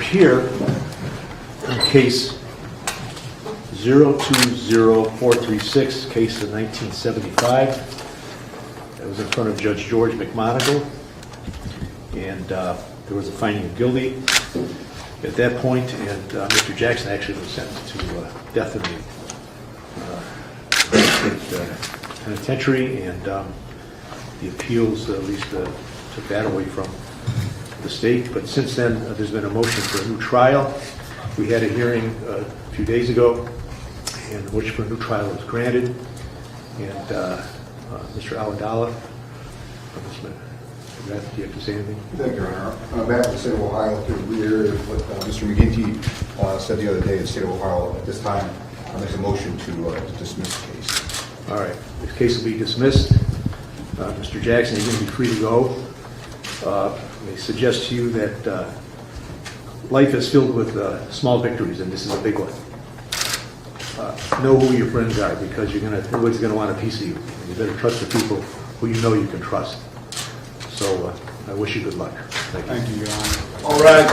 here on case 020436, case of 1975. That was in front of Judge George McMonagle, and there was a finding of guilty at that point, and Mr. Jackson actually was sentenced to death in the penitentiary, and the appeals at least took that away from the state. But since then, there's been a motion for a new trial. We had a hearing a few days ago, and the motion for a new trial was granted. And Mr. Awadala, do you have to say anything? Thank you, Your Honor. On behalf of the state of Ohio, to reiterate what Mr. McGinty said the other day, the state of Ohio at this time makes a motion to dismiss the case. All right. This case will be dismissed. Mr. Jackson, you're going to be free to go. I suggest to you that life is filled with small victories, and this is a big one. Know who your friends are, because everybody's going to want a piece of you. You better trust the people who you know you can trust. So I wish you good luck. Thank you. Thank you, Your Honor. All right.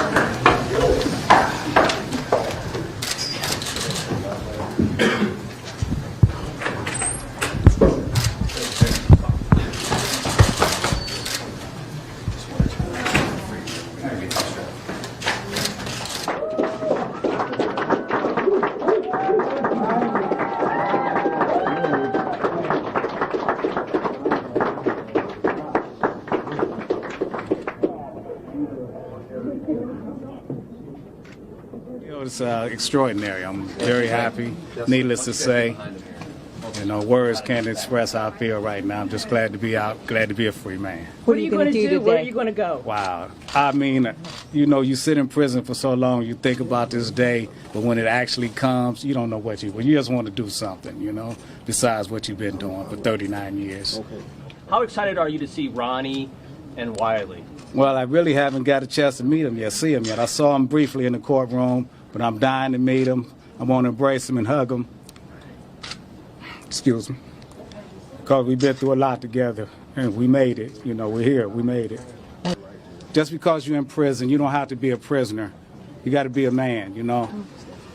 It's extraordinary. I'm very happy. Needless to say, words can't express how I feel right now. I'm just glad to be out, glad to be a free man. What are you going to do today? Where are you going to go? Wow. I mean, you sit in prison for so long, you think about this day, but when it actually comes, you don't know what you just want to do something, besides what you've been doing for 39 years. Okay. How excited are you to see Ronnie and Wiley? Well, I really haven't got a chance to meet him yet, see him yet. I saw him briefly in the courtroom, but I'm dying to meet him. I want to embrace him and hug him. Excuse me. Because we've been through a lot together, and we made it. We're here. We made it. Just because you're in prison, you don't have to be a prisoner. You got to be a man,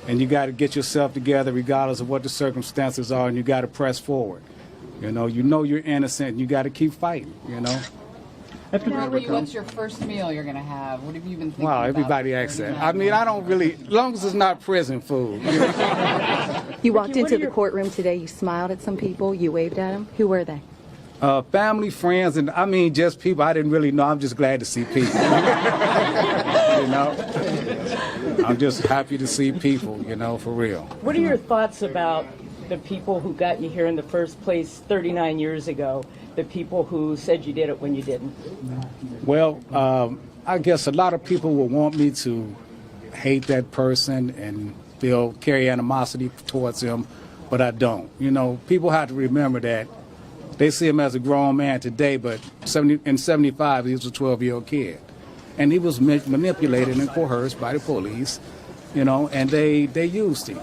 And you got to get yourself together regardless of what the circumstances are, and you got to press forward. You know you're innocent, and you got to keep fighting, What's your first meal you're going to have? What have you been thinking about? Wow, everybody asks that. I mean, I don't really, as long as it's not prison food. You walked into the courtroom today, you smiled at some people, you waved at them. Who were they? Family, friends, and just people I didn't really know. I'm just glad to see people. I'm just happy to see people, for real. What are your thoughts about the people who got you here in the first place 39 years ago? The people who said you did it when you didn't? Well, I guess a lot of people will want me to hate that person and carry animosity towards him, but I don't. People have to remember that they see him as a grown man today, but in 75, he was a 12-year-old kid. And he was manipulated and coerced by the police, and they used him.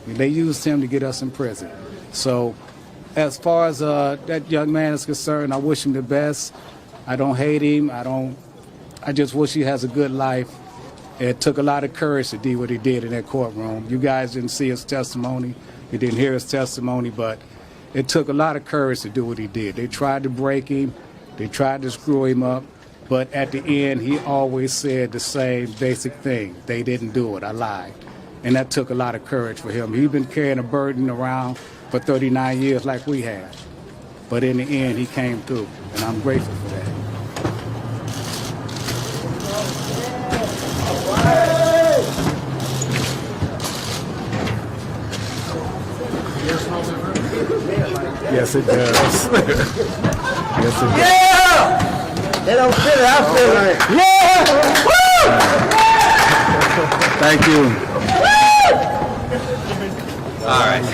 They used him to get us in prison. So as far as that young man is concerned, I wish him the best. I don't hate him. I just wish he has a good life. It took a lot of courage to do what he did in that courtroom. You guys didn't see his testimony. You didn't hear his testimony, but it took a lot of courage to do what he did. They tried to break him. They tried to screw him up. But at the end, he always said the same basic thing. They didn't do it. I lied. And that took a lot of courage for him. He's been carrying a burden around for 39 years like we have. But in the end, he came through, and I'm grateful for that. Yes, it does. Yes, it does. Yeah! They don't feel it. I feel it. Yeah! Woo! Thank you. All right.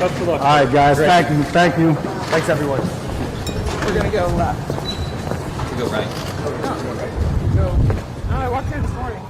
All right, guys. Great. Thank you. Thank you. Thanks, everyone. We're going to go left. We go right. No, I walked in this morning.